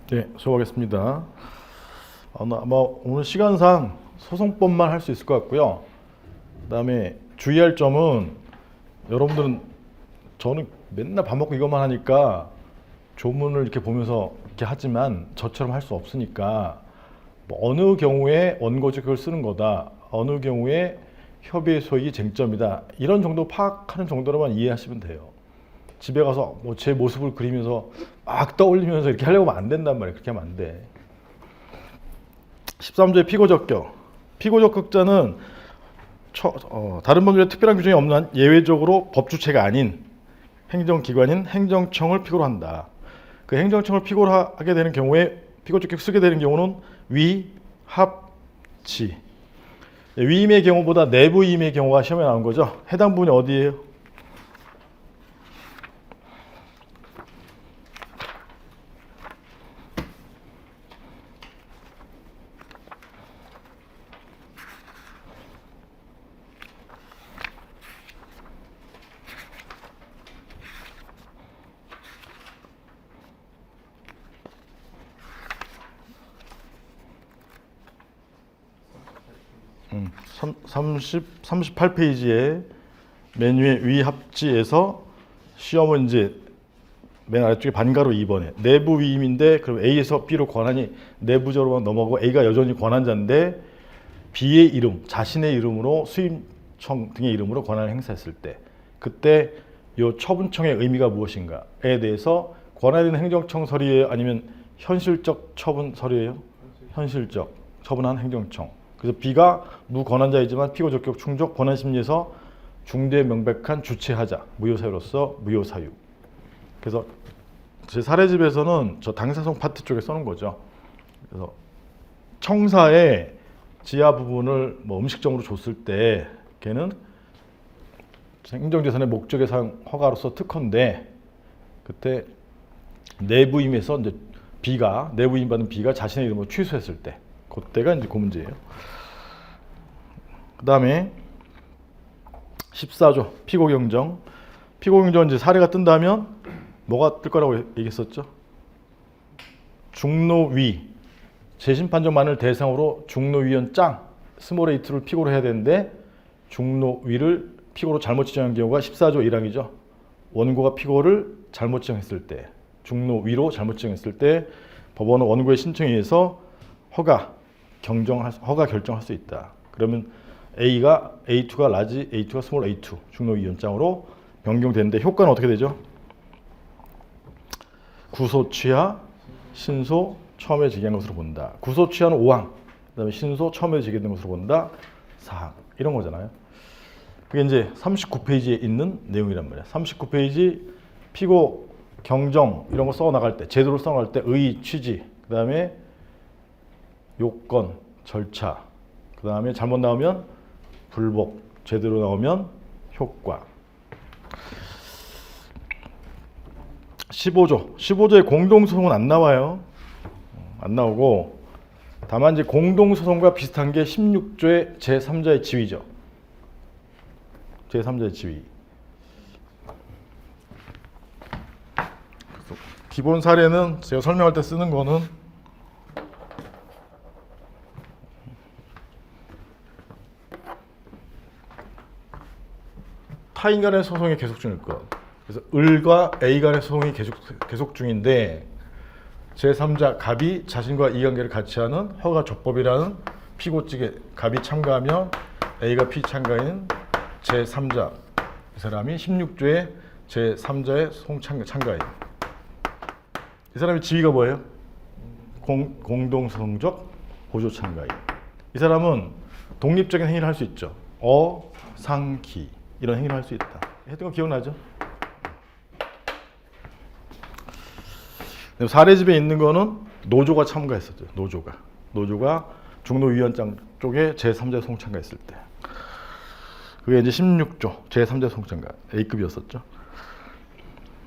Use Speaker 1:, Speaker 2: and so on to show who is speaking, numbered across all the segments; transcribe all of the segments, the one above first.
Speaker 1: 네, 수고하겠습니다. 아마 오늘 시간상 소송법만 할 수 있을 것 같고요. 그다음에 주의할 점은 여러분들은 저는 맨날 밥 먹고 이것만 하니까 조문을 이렇게 보면서 이렇게 하지만 저처럼 할 수 없으니까 뭐 어느 경우에 원고지 그걸 쓰는 거다. 어느 경우에 협의의 소익이 쟁점이다. 이런 정도 파악하는 정도로만 이해하시면 돼요. 집에 가서 뭐 제 모습을 그리면서 막 떠올리면서 이렇게 하려고 하면 안 된단 말이에요. 그렇게 하면 안 돼. 13조의 피고적격. 피고적격자는 다른 법률에 특별한 규정이 없는 한 예외적으로 법주체가 아닌 행정기관인 행정청을 피고로 한다. 그 행정청을 피고로 하게 되는 경우에 피고적격 쓰게 되는 경우는 위, 합, 지. 위임의 경우보다 내부임의 경우가 시험에 나온 거죠. 해당 부분이 어디예요? 38페이지에 맨 위에 위합지에서 시험은 이제 맨 아래쪽에 반가로 2번에 내부 위임인데 그럼 A에서 B로 권한이 내부적으로 넘어가고 A가 여전히 권한자인데 B의 이름, 자신의 이름으로 수임청 등의 이름으로 권한을 행사했을 때 그때 이 처분청의 의미가 무엇인가에 대해서 권한 있는 행정청 서류예요? 아니면 현실적 처분 서류예요? 현실적 처분한 행정청. 그래서 B가 무권한자이지만 피고적격 충족 권한심리에서 중대 명백한 주체하자 무효사유로서 무효사유. 그래서 제 사례집에서는 저 당사성 파트 쪽에 써놓은 거죠. 그래서 청사의 지하 부분을 뭐 음식점으로 줬을 때 걔는 행정재산의 목적의 사용 허가로서 특허인데 그때 내부임에서 이제 B가 내부임 받은 B가 자신의 이름으로 취소했을 때 그때가 이제 그 문제예요. 그 다음에 14조 피고경정. 피고경정 이제 사례가 뜬다면 뭐가 뜰 거라고 얘기했었죠? 중노위 재심판정만을 대상으로 중노위원 짱 스몰 에이트를 피고로 해야 되는데 중노위를 피고로 잘못 지정한 경우가 14조 1항이죠. 원고가 피고를 잘못 지정했을 때 중노위로 잘못 지정했을 때 법원은 원고의 신청에 의해서 허가 결정할 수 있다. 그러면 A2가 라지, A2가 스몰 A2 중노위원장으로 변경되는데 효과는 어떻게 되죠? 구소 취하, 신소 처음에 제기한 것으로 본다. 구소 취하는 5항, 그다음에 신소 처음에 제기된 것으로 본다. 4항 이런 거잖아요. 그게 이제 39페이지에 있는 내용이란 말이야. 39페이지 피고 경정 이런 거 써 나갈 때 제도를 써 나갈 때 의, 취지, 그다음에 요건, 절차, 그다음에 잘못 나오면 불복, 제대로 나오면 효과. 15조의 공동소송은 안 나와요. 안 나오고 다만 이제 공동소송과 비슷한 게 16조의 제3자의 지위죠. 제3자의 지위. 기본 사례는 제가 설명할 때 쓰는 거는 타인 간의 소송이 계속 중일 것. 그래서 을과 A 간의 소송이 계속 중인데 제3자 갑이 자신과 이해관계를 같이 하는 허가적법이라는 피고 측에 갑이 참가하면 A가 피참가인 제3자 이 사람이 16조의 제3자의 송참가인. 이 사람의 지위가 뭐예요? 공동소송적 보조참가인. 이 사람은 독립적인 행위를 할 수 있죠. 상, 기 이런 행위를 할 수 있다. 했던 거 기억나죠? 사례집에 있는 거는 노조가 참가했었죠. 노조가 중노위원장 쪽에 제3자 송참가했을 때. 그게 이제 16조 제3자 송참가 A급이었었죠.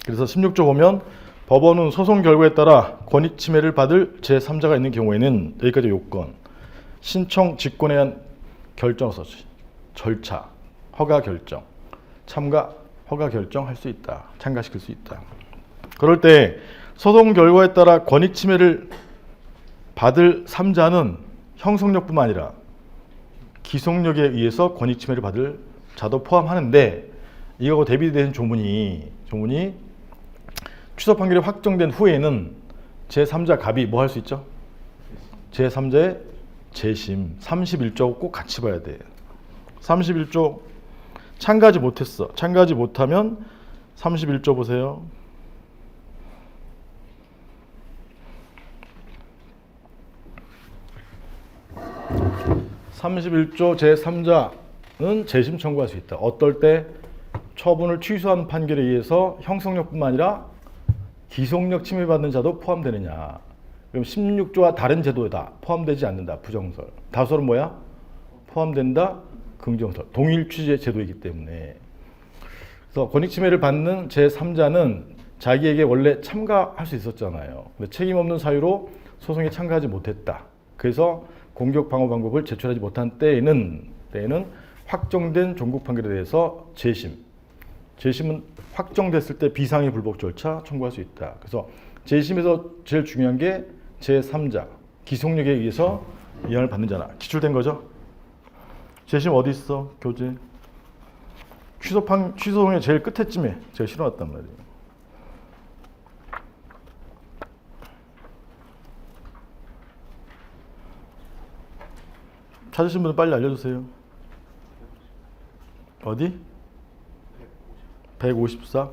Speaker 1: 그래서 16조 보면 법원은 소송 결과에 따라 권익 침해를 받을 제3자가 있는 경우에는 여기까지 요건, 신청 직권에 대한 결정서, 절차, 허가 결정, 참가, 허가 결정할 수 있다. 참가시킬 수 있다. 그럴 때 소송 결과에 따라 권익 침해를 받을 3자는 형성력뿐만 아니라 기속력에 의해서 권익 침해를 받을 자도 포함하는데, 이거하고 대비되는 조문이 취소 판결이 확정된 후에는 제3자 갑이 뭐 할 수 있죠? 제3자의 재심 31조 꼭 같이 봐야 돼. 31조 참가하지 못했어. 참가하지 못하면 31조 보세요. 31조 제3자는 재심 청구할 수 있다. 어떨 때? 처분을 취소한 판결에 의해서 형성력뿐만 아니라 기속력 침해받는 자도 포함되느냐. 그럼 16조와 다른 제도에다 포함되지 않는다. 부정설. 다소는 뭐야? 포함된다. 긍정설. 동일 취지의 제도이기 때문에. 그래서 권익 침해를 받는 제3자는 자기에게 원래 참가할 수 있었잖아요. 근데 책임 없는 사유로 소송에 참가하지 못했다. 그래서 공격 방어 방법을 제출하지 못한 때에는 확정된 종국 판결에 대해서 재심은 확정됐을 때 비상의 불복 절차 청구할 수 있다. 그래서 재심에서 제일 중요한 게 제3자 기속력에 의해서 위헌을 받는 자나 기출된 거죠. 재심 어디 있어? 교재 취소송의 제일 끝에쯤에 제가 실어놨단 말이에요. 찾으신 분은 빨리 알려주세요. 어디? 154.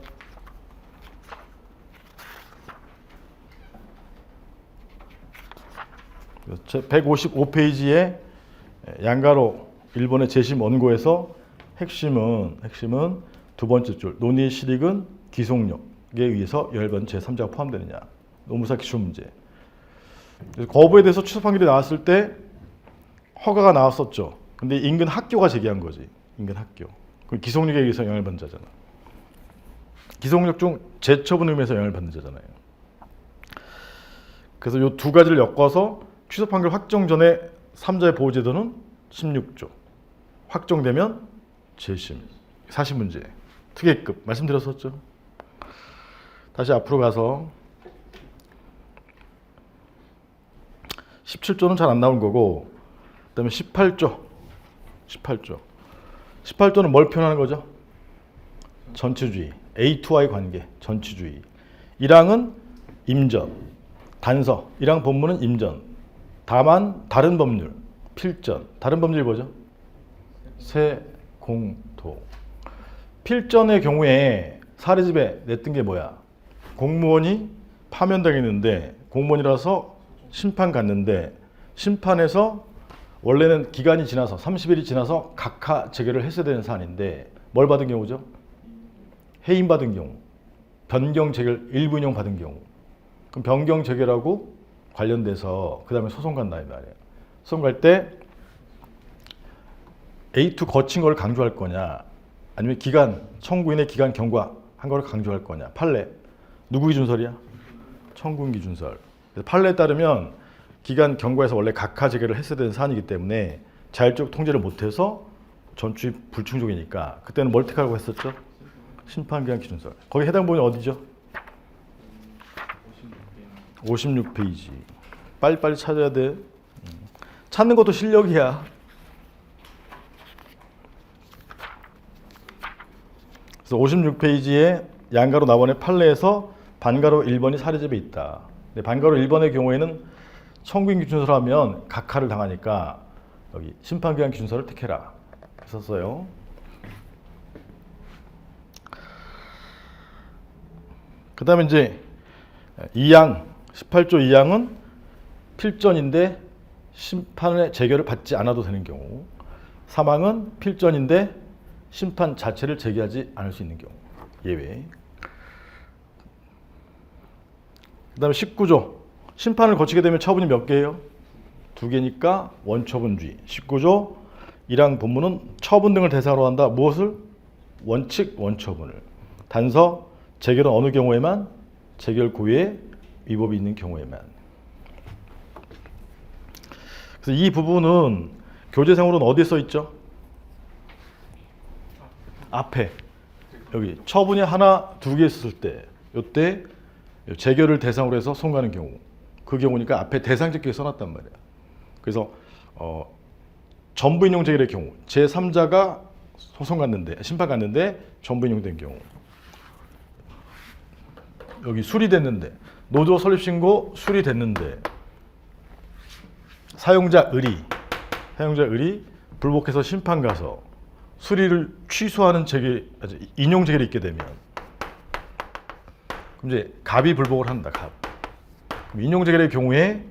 Speaker 1: 제 155페이지에 양가로 일본의 재심 원고에서 핵심은 두 번째 줄 논의의 실익은 기속력에 의해서 열번 제3자가 포함되느냐. 노무사 기출 문제. 거부에 대해서 취소 판결이 나왔을 때 허가가 나왔었죠. 근데 인근 학교가 제기한 거지. 인근 학교. 그 기속력에 의해서 영향을 받는 자잖아. 기속력 중 재처분 의미에서 영향을 받는 자잖아요. 그래서 이 두 가지를 엮어서 취소 판결 확정 전에 3자의 보호 제도는 16조. 확정되면 재심. 사실 문제. 특례급 말씀드렸었죠. 다시 앞으로 가서 17조는 잘 안 나온 거고, 그다음에 18조. 18조는 뭘 표현하는 거죠? 전치주의. A투와의 관계. 전치주의. 1항은 임전. 단서. 1항 본문은 임전. 다만 다른 법률. 필전. 다른 법률이 뭐죠? 세공도. 필전의 경우에 사례집에 냈던 게 뭐야? 공무원이 파면당했는데 공무원이라서 심판 갔는데 심판에서 원래는 기간이 지나서 30일이 지나서 각하 재결을 했어야 되는 사안인데 뭘 받은 경우죠? 해임 받은 경우, 변경 재결 일부 인용 받은 경우. 그럼 변경 재결하고 관련돼서 그 다음에 소송 간다 이 말이에요. 소송 갈 때 A2 거친 걸 강조할 거냐, 아니면 기간 청구인의 기간 경과한 걸 강조할 거냐. 판례 누구 기준설이야? 청구인 기준설. 판례에 따르면 기간 경과에서 원래 각하 재결을 했어야 되는 사안이기 때문에 자율적 통제를 못해서 전추입 불충족이니까 그때는 뭘 택하라고 했었죠? 심판기간 기준설. 거기 해당 부분이 어디죠? 56페이지. 빨리빨리 찾아야 돼. 찾는 것도 실력이야. 그래서 56페이지에 양가로 나번의 판례에서 반가로 1번이 사례집에 있다. 근데 반가로 1번의 경우에는 청구인 기준서를 하면 각하를 당하니까 여기 심판기간 기준서를 택해라 했었어요. 그 다음에 이제 2항 18조 2항은 필전인데 심판의 재결을 받지 않아도 되는 경우, 3항은 필전인데 심판 자체를 제기하지 않을 수 있는 경우 예외. 그 다음에 19조 심판을 거치게 되면 처분이 몇 개예요? 2개니까 원처분주의. 19조 1항 본문은 처분 등을 대상으로 한다. 무엇을? 원칙 원처분을. 단서 재결은 어느 경우에만? 재결 고유의 위법이 있는 경우에만. 그래서 이 부분은 교재상으로는 어디에 써 있죠? 앞에 여기 처분이 하나, 2개 있었을 때, 이때 재결을 대상으로 해서 송가는 경우. 그 경우니까 앞에 대상적기에 써놨단 말이야. 그래서 전부인용 재결의 경우 제3자가 소송 갔는데 심판 갔는데 전부인용된 경우 여기 수리됐는데 노조 설립신고 수리됐는데 사용자 의리 불복해서 심판 가서 수리를 취소하는 인용 재결이 있게 되면 그럼 이제 갑이 불복을 한다. 갑. 그럼 인용 재결의 경우에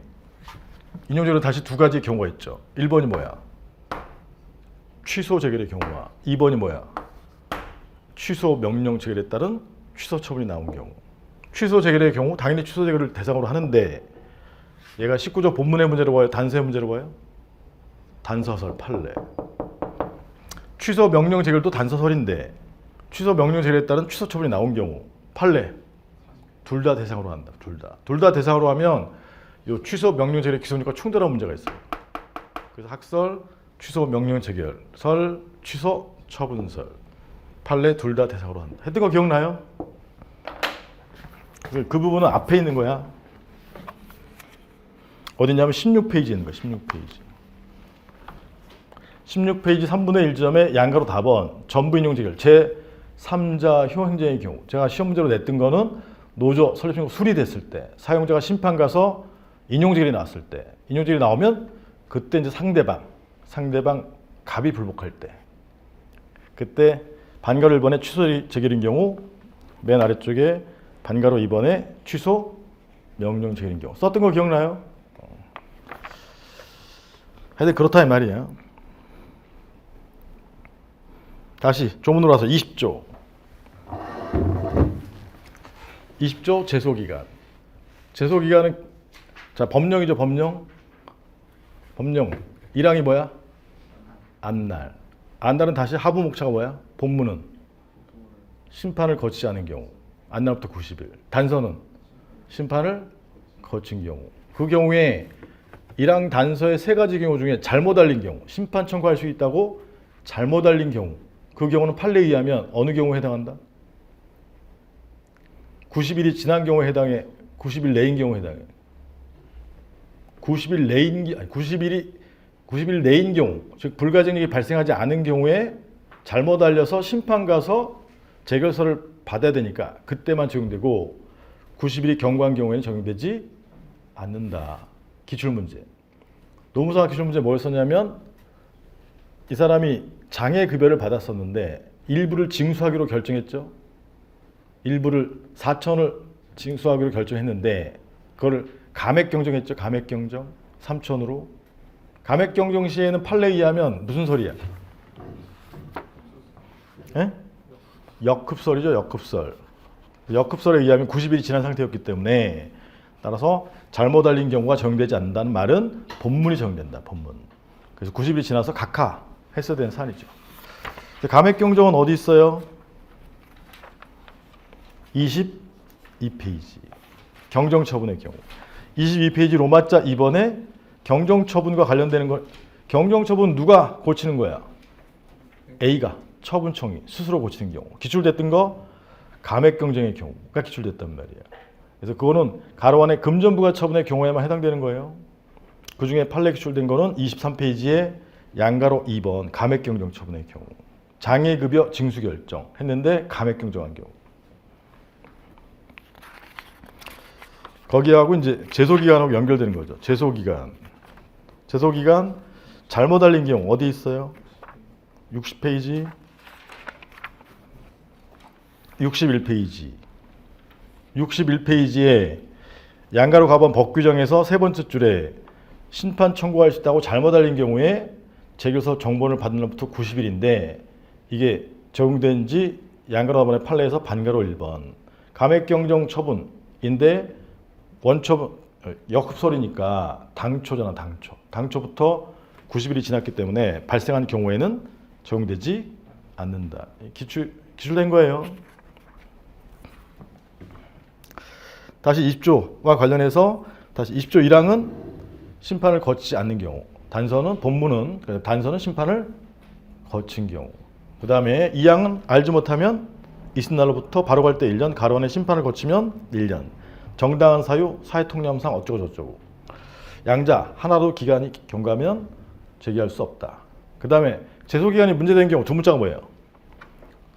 Speaker 1: 인용 재결은 다시 두 가지의 경우가 있죠. 1번이 뭐야? 취소 재결의 경우와 2번이 뭐야? 취소 명령 재결에 따른 취소 처분이 나온 경우. 취소 재결의 경우 당연히 취소 재결을 대상으로 하는데 얘가 19조 본문의 문제로 봐요? 단서의 문제로 봐요? 단서설 판례. 취소 명령 재결도 단서설인데 취소 명령 재결에 따른 취소 처분이 나온 경우 판례. 둘 다 대상으로 한다. 둘 다 대상으로 하면 이 취소 명령 재결의 기소율과 충돌하는 문제가 있어요. 그래서 학설, 취소 명령 재결, 설, 취소 처분설, 판례 둘 다 대상으로 한다. 했던 거 기억나요? 그 부분은 앞에 있는 거야. 어디냐면 16페이지에 있는 거야. 16페이지. 16페이지 3분의 1점에 양가로 답은 전부인용 재결 제3자 효행정의 경우 제가 시험 문제로 냈던 거는 노조 설립신고 수리됐을 때 사용자가 심판 가서 인용 재결이 나왔을 때 인용 재결이 나오면 그때 이제 상대방 갑이 불복할 때 그때 반가로 1번에 취소 재결인 경우 맨 아래쪽에 반가로 2번에 취소 명령 재결인 경우 썼던 거 기억나요? 하여튼 그렇다 이 말이야. 다시 조문으로 와서 20조 20조 제소기간. 제소기간은 자 법령이죠. 법령 1항이 뭐야? 안날. 안날은 다시 하부 목차가 뭐야? 본문은 심판을 거치지 않은 경우 안날부터 90일. 단서는 심판을 거친 경우. 그 경우에 1항 단서의 세 가지 경우 중에 잘못 알린 경우 심판 청구할 수 있다고 잘못 알린 경우 그 경우는 판례에 의하면 어느 경우에 해당한다? 90일이 지난 경우에 해당해. 90일 내인 경우에 해당해. 90일 내인 경우, 즉 불가증력이 발생하지 않은 경우에 잘못 알려서 심판 가서 재결서를 받아야 되니까 그때만 적용되고 90일이 경과한 경우에는 적용되지 않는다. 기출문제. 노무사 기출문제 뭘 썼냐면 이 사람이 장애급여를 받았었는데 일부를 징수하기로 결정했죠. 일부를 4천을 징수하기로 결정했는데 그걸 감액경정했죠. 감액경정 3천으로. 감액경정 시에는 판례에 의하면 무슨 설이야? 에? 역급설이죠. 역급설. 역급설에 의하면 90일이 지난 상태였기 때문에 따라서 잘못 알린 경우가 적용되지 않는다는 말은 본문이 적용된다. 본문. 그래서 90일이 지나서 각하했어야 되는 사안이죠. 감액경정은 어디 있어요? 22페이지. 경정처분의 경우. 22페이지 로마자 2번에 경정처분과 관련되는 걸 경정처분 누가 고치는 거야? A가 처분청이 스스로 고치는 경우. 기출됐던 거 감액경정의 경우가 기출됐단 말이야. 그래서 그거는 가로 안에 금전부가 처분의 경우에만 해당되는 거예요. 그중에 판례 기출된 거는 23페이지에 양가로 2번 감액경정 처분의 경우. 장애급여 징수결정 했는데 감액경정한 경우. 거기하고 이제 제소기간하고 연결되는 거죠. 제소기간. 제소기간 잘못 알린 경우 어디 있어요? 60페이지, 61페이지. 61페이지에 양가로 가본 법규정에서 세 번째 줄에 심판 청구할 수 있다고 잘못 알린 경우에 재결서 정본을 받는 날부터 90일인데 이게 적용된 지 양가로 가본의 판례에서 반가로 1번. 감액경정 처분인데 원처분 역흡설이니까 당초잖아. 당초부터 90일이 지났기 때문에 발생한 경우에는 적용되지 않는다. 기출된 거예요. 다시 20조와 관련해서 다시 20조 1항은 심판을 거치지 않는 경우. 단서는 본문은 단서는 심판을 거친 경우. 그 다음에 2항은 알지 못하면 이튿날로부터 바로 갈 때 1년, 가로 안에 심판을 거치면 1년. 정당한 사유, 사회통념상 어쩌고 저쩌고. 양자, 하나로 기간이 경과하면 제기할 수 없다. 그 다음에 제소기간이 문제된 경우 두 문자가 뭐예요?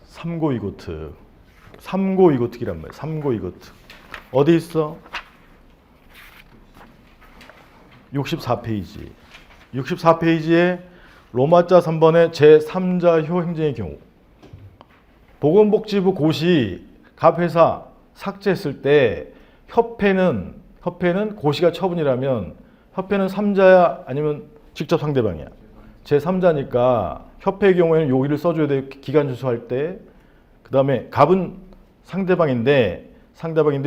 Speaker 1: 삼고이고특. 삼고이고특이란 말이에요. 삼고이고특. 어디 있어? 64페이지. 64페이지에 로마자 3번의 제3자효 행정의 경우 보건복지부 고시 갑 회사 삭제했을 때 협회는 고시가 처분이라면 협회는 3자야 아니면 직접 상대방이야? 제3자니까 협회의 경우에는 여기를 써줘야 돼요. 기간 주소할 때. 그 다음에 갑은 상대방인데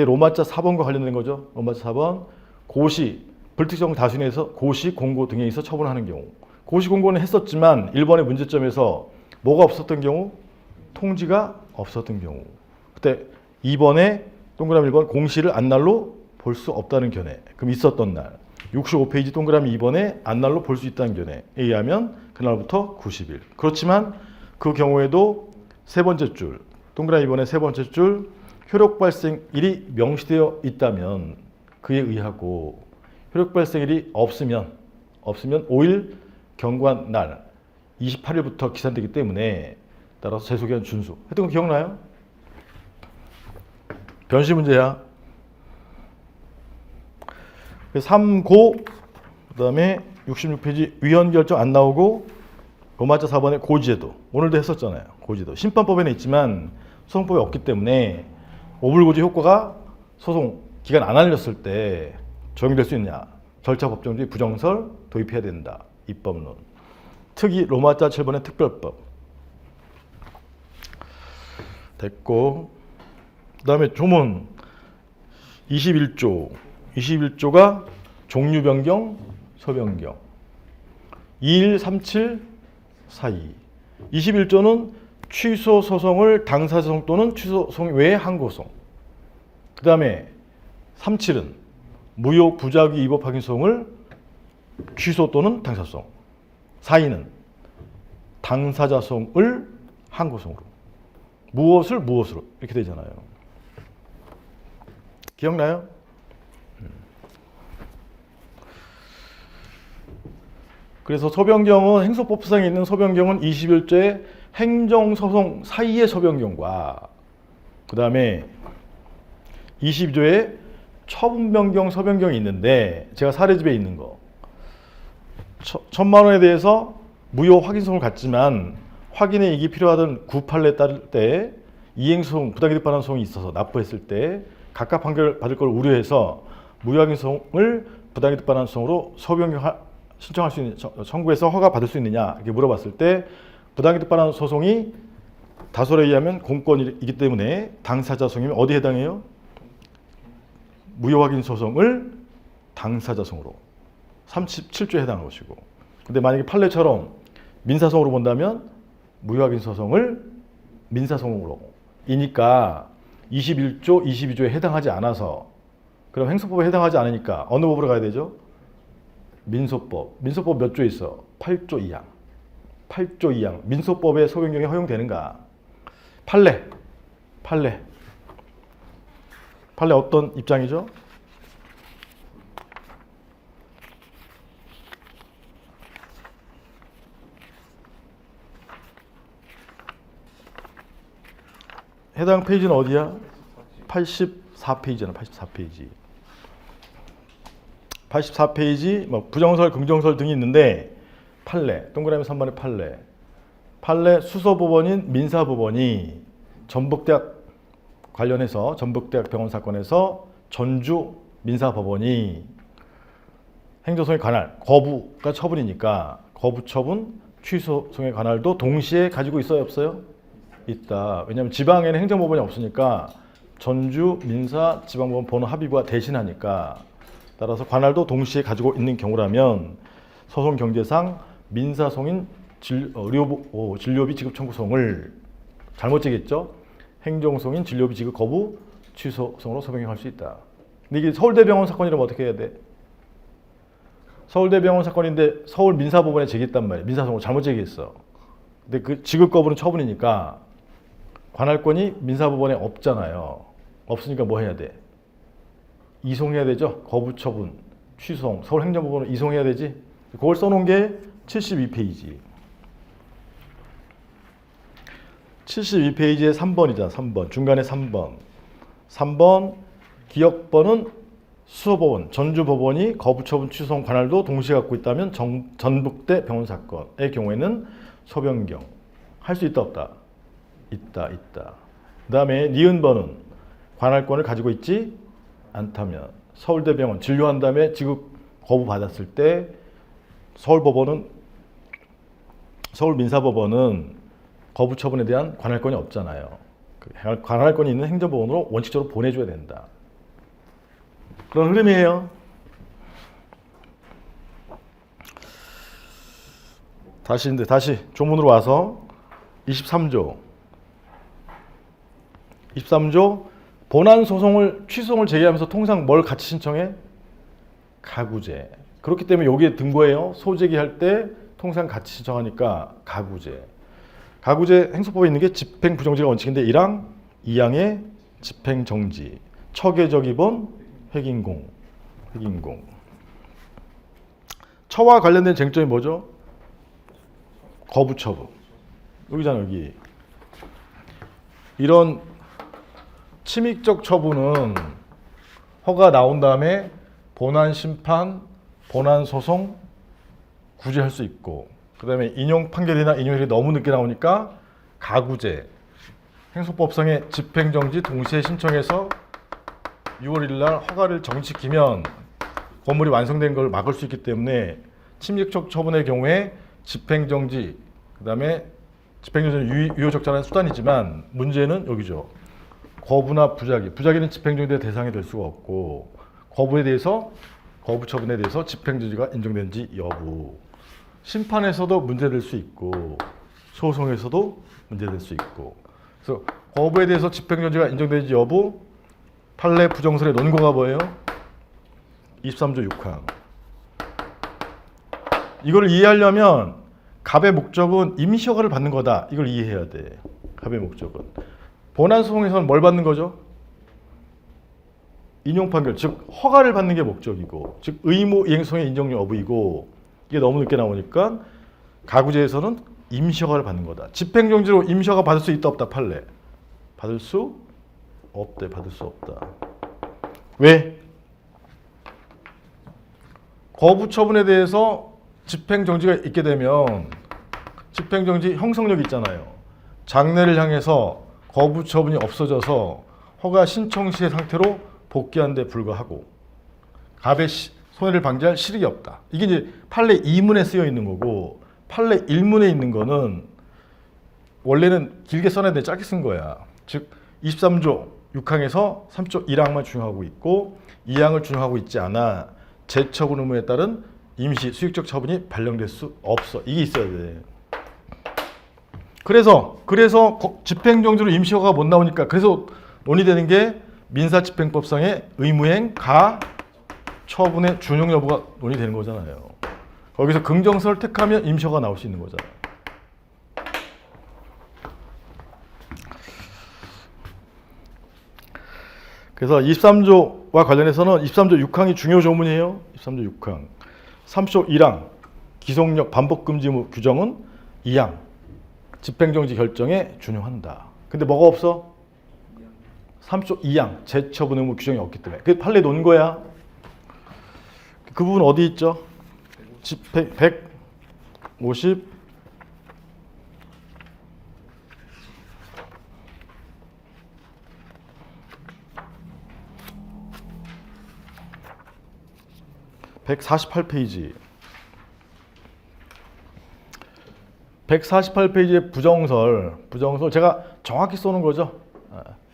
Speaker 1: 로마자 4번과 관련된 거죠. 로마자 4번 고시 불특정 다수인에서 고시 공고 등에 있어 처분하는 경우. 고시 공고는 했었지만 1번의 문제점에서 뭐가 없었던 경우? 통지가 없었던 경우. 그때 2번에 동그라미 1번 공시를 안날로 볼 수 없다는 견해. 그럼 있었던 날. 65페이지 동그라미 2번에 안날로 볼 수 있다는 견해에 의하면 그날부터 90일. 그렇지만 그 경우에도 세 번째 줄, 동그라미 2번의 세 번째 줄 효력 발생일이 명시되어 있다면 그에 의하고 효력 발생일이 없으면 5일 경과한 날 28일부터 기산되기 때문에 따라서 제소기간 준수. 했던 거 기억나요? 변시 문제야. 3고 그다음에 66페이지 위헌 결정 안 나오고 로마자 4번의 고지제도. 오늘도 했었잖아요. 고지제도. 심판법에는 있지만 소송법에 없기 때문에 오불고지 효과가 소송 기간 안 알렸을 때 적용될 수 있느냐. 절차 법정주의 부정설 도입해야 된다. 입법론. 특히 로마자 7번의 특별법. 됐고 그다음에 조문 21조가 종류 변경, 소변경 2137 사이. 21조는 취소 소송을 당사 소송 또는 취소 소송 외에 항고소송. 그 다음에 37은 무효 부작위 위법 확인 소송을 취소 또는 당사 소송. 4위는 당사자 소송을 항고소송으로. 무엇으로 이렇게 되잖아요. 기억나요? 그래서 소변경은 행소법상에 있는 소변경은 21조의 행정소송 사이의 소변경과 그 다음에 22조에 처분변경 소변경이 있는데 제가 사례집에 있는 거 1,000만 원에 대해서 무효 확인소송을 갔지만 확인의 이익이 필요하던 구판례에 따를 때 이행소송, 부당이득 반환 소송이 있어서 납부했을 때 각각 판결 받을 걸 우려해서 무효 확인 소송을 부당이득 반환 소송으로 소변경 신청할 수 있는 청구해서 허가 받을 수 있느냐 이렇게 물어봤을 때 부당이득 반환 소송이 다솔에 의하면 공권이기 때문에 당사자 소송이면 어디에 해당해요? 무효 확인 소송을 당사자 소송으로 37조에 해당하는 것이고 근데 만약에 판례처럼 민사소송으로 본다면 무효 확인 소송을 민사소송으로 이니까 21조, 22조에 해당하지 않아서 그럼 행소법에 해당하지 않으니까 어느 법으로 가야 되죠? 민소법. 민소법 몇 조 있어? 8조 2항. 8조 2항. 민소법의 소변경이 허용되는가? 판례 어떤 입장이죠? 해당 페이지는 어디야? 84페이지잖아. 84페이지. 84페이지 뭐 부정설, 긍정설 등이 있는데 판례, 동그라미 3번의 판례 수서법원인 민사법원이 전북대학 관련해서 전북대학 병원 사건에서 전주 민사법원이 행정소송의 관할, 거부가 처분이니까 거부 처분, 취소소송의 관할도 동시에 가지고 있어요, 없어요? 있다. 왜냐하면 지방에는 행정법원이 없으니까 전주 민사 지방법원 번호 합의부가 대신하니까 따라서 관할도 동시에 가지고 있는 경우라면 소송 경제상 민사소송인 진료비 지급 청구 소송을 잘못 지겠죠? 행정소송인 진료비 지급 거부 취소 소송으로 소변경할 수 있다. 근데 이게 서울대병원 사건이라면 어떻게 해야 돼? 서울대병원 사건인데 서울 민사법원에 제기했단 말이야. 민사소송을 잘못 제기했어. 근데 그 지급 거부는 처분이니까 관할권이 민사법원에 없잖아요. 없으니까 뭐 해야 돼? 이송해야 되죠. 거부 처분, 취소송, 서울행정법원으로 이송해야 되지. 그걸 써놓은 게 72페이지. 72페이지에 3번이잖아. 3번. 중간에 3번. 3번 기억번은 수서법원, 전주법원이 거부처분 취소송 관할도 동시에 갖고 있다면 전북대 병원 사건의 경우에는 소변경. 할 수 있다 없다? 있다. 그 다음에 니은번은 관할권을 가지고 있지 않다면 서울대병원 진료한 다음에 지급 거부받았을 때 서울민사법원은 거부처분에 대한 관할권이 없잖아요. 관할권이 있는 행정법원으로 원칙적으로 보내줘야 된다. 그런 흐름이에요. 다시 조문으로 와서 23조 본안 소송을 취소송을 제기하면서 통상 뭘 같이 신청해? 가구제. 그렇기 때문에 여기에 든 거예요. 소제기할 때 통상 같이 신청하니까 가구제. 가구제 행소법에 있는 게 집행부정지가 원칙인데 1항, 2항의 집행정지, 처계적 입원, 획인공. 처와 관련된 쟁점이 뭐죠? 거부처분. 여기잖아, 여기. 이런 침익적 처분은 허가 나온 다음에 본안 심판, 본안 소송 구제할 수 있고, 그 다음에 인용 판결이나 인용일이 너무 늦게 나오니까 가구제, 행소법상의 집행정지 동시에 신청해서 6월 1일 날 허가를 정지시키면 건물이 완성된 걸 막을 수 있기 때문에 침익적 처분의 경우에 집행정지, 그 다음에 집행정지는 유효적절한 수단이지만 문제는 여기죠. 거부나 부작위는 집행정지의 대상이 될 수가 없고 거부처분에 대해서 집행정지가 인정된지 여부. 심판에서도 문제될 수 있고 소송에서도 문제될 수 있고. 그래서 거부에 대해서 집행정지가 인정되는지 여부. 판례 부정설의 논거가 뭐예요? 23조 6항. 이걸 이해하려면 갑의 목적은 임시허가를 받는 거다. 이걸 이해해야 돼. 갑의 목적은. 본안 소송에서는 뭘 받는 거죠? 인용 판결, 즉 허가를 받는 게 목적이고, 즉 의무 이행성의 인정 여부이고, 이게 너무 늦게 나오니까 가구제에서는 임시허가를 받는 거다. 집행정지로 임시허가 받을 수 있다 없다? 판례. 받을 수 없대. 받을 수 없다. 왜? 거부처분에 대해서 집행정지가 있게 되면 집행정지 형성력이 있잖아요. 장래를 향해서 거부처분이 없어져서 허가 신청 시의 상태로 복귀한 데 불과하고 갑의 손해를 방지할 실익이 없다. 이게 이제 판례 2문에 쓰여 있는 거고, 판례 1문에 있는 거는 원래는 길게 써놔야 돼. 짧게 쓴 거야. 즉 23조 6항에서 3조 1항만 준용하고 있고 2항을 준용하고 있지 않아 재처분 의무에 따른 임시 수익적 처분이 발령될 수 없어. 이게 있어야 돼. 그래서 집행정지로 임시허가가 못 나오니까 그래서 논의되는 게 민사집행법상의 의무행 처분의 준용 여부가 논의되는 거잖아요. 거기서 긍정서를 택하면 임시허가 나올 수 있는 거잖아요. 그래서 23조와 관련해서는 23조 6항이 중요 조문이에요. 23조 6항. 3조 1항 기속력 반복금지 규정은 2항 집행정지 결정에 준용한다. 근데 뭐가 없어? 3조 2항 재처분 의무 규정이 없기 때문에. 그 판례 논 거야. 그 부분 어디 있죠? 150 148페이지. 148페이지의 부정설 제가 정확히 쏘는 거죠.